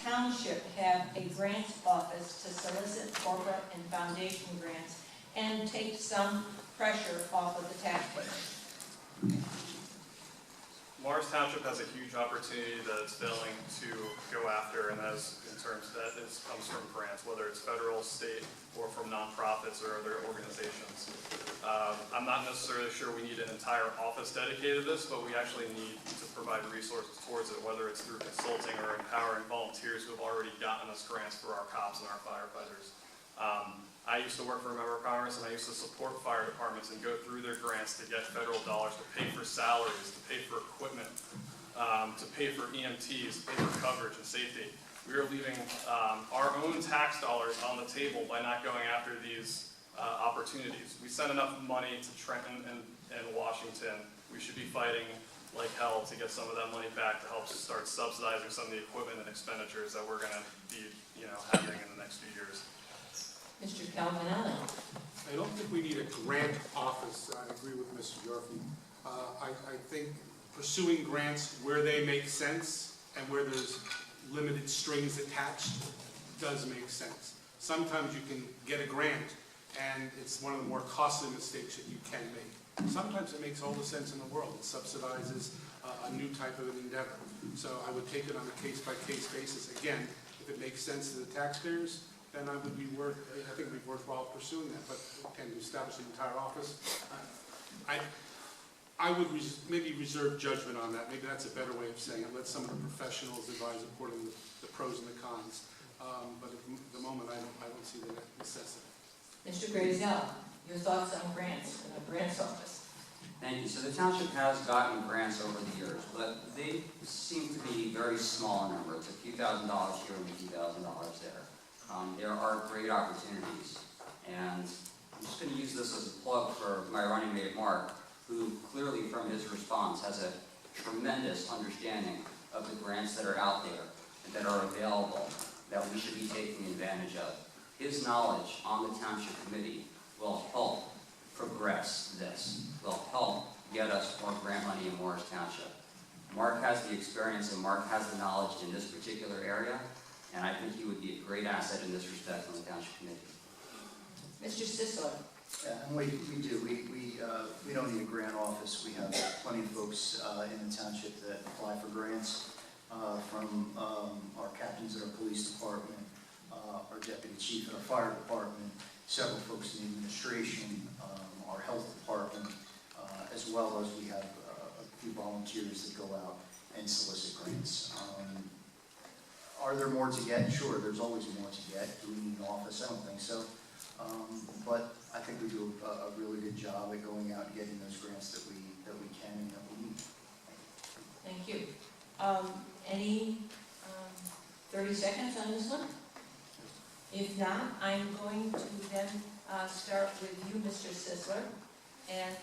township have a grants office to solicit corporate and foundation grants and take some pressure off of the taxpayers? Morris Township has a huge opportunity that it's failing to go after, and that is in terms that it comes from grants, whether it's federal, state, or from nonprofits or other organizations. I'm not necessarily sure we need an entire office dedicated to this, but we actually need to provide resources towards it, whether it's through consulting or empowering volunteers who have already gotten us grants for our cops and our firefighters. I used to work for a member of Congress, and I used to support fire departments and go through their grants to get federal dollars to pay for salaries, to pay for equipment, to pay for EMTs, to pay for coverage and safety. We are leaving our own tax dollars on the table by not going after these opportunities. We send enough money to Trenton and Washington. We should be fighting like hell to get some of that money back to help start subsidizing some of the equipment and expenditures that we're going to be, having in the next few years. Mr. Calvanelli. I don't think we need a grant office. I agree with Mr. Gyorfy. I think pursuing grants where they make sense and where there's limited strings attached does make sense. Sometimes you can get a grant and it's one of the more costly mistakes that you can make. Sometimes it makes all the sense in the world. It subsidizes a new type of an endeavor. So I would take it on a case-by-case basis. Again, if it makes sense to the taxpayers, then I think it'd be worthwhile pursuing that. But can you establish an entire office? I would maybe reserve judgment on that. Maybe that's a better way of saying it. Let some of the professionals advise according to the pros and the cons. But at the moment, I don't see the necessity. Mr. Grayzel, your thoughts on grants and the grants office? Thank you. So the township has gotten grants over the years, but they seem to be very small in number. It's a few $1,000s here and a few $1,000s there. There are great opportunities, and I'm just going to use this as a plug for my running mate Mark, who clearly from his response has a tremendous understanding of the grants that are out there and that are available that we should be taking advantage of. His knowledge on the Township Committee will help progress this, will help get us more grant money in Morris Township. Mark has the experience and Mark has the knowledge in this particular area, and I think he would be a great asset in this respect on the Township Committee. Mr. Sisler. Yeah, and we do. We don't need a grant office. We have plenty of folks in the township that apply for grants, from our captains at our police department, our deputy chief at our fire department, several folks in the administration, our health department, as well as we have a few volunteers that go out and solicit grants. Are there more to get? Sure, there's always more to get. Do we need an office? I don't think so. But I think we do a really good job at going out and getting those grants that we can and that we need. Thank you. Any 30 seconds on this one? If not, I'm going to then start with you, Mr. Sisler, and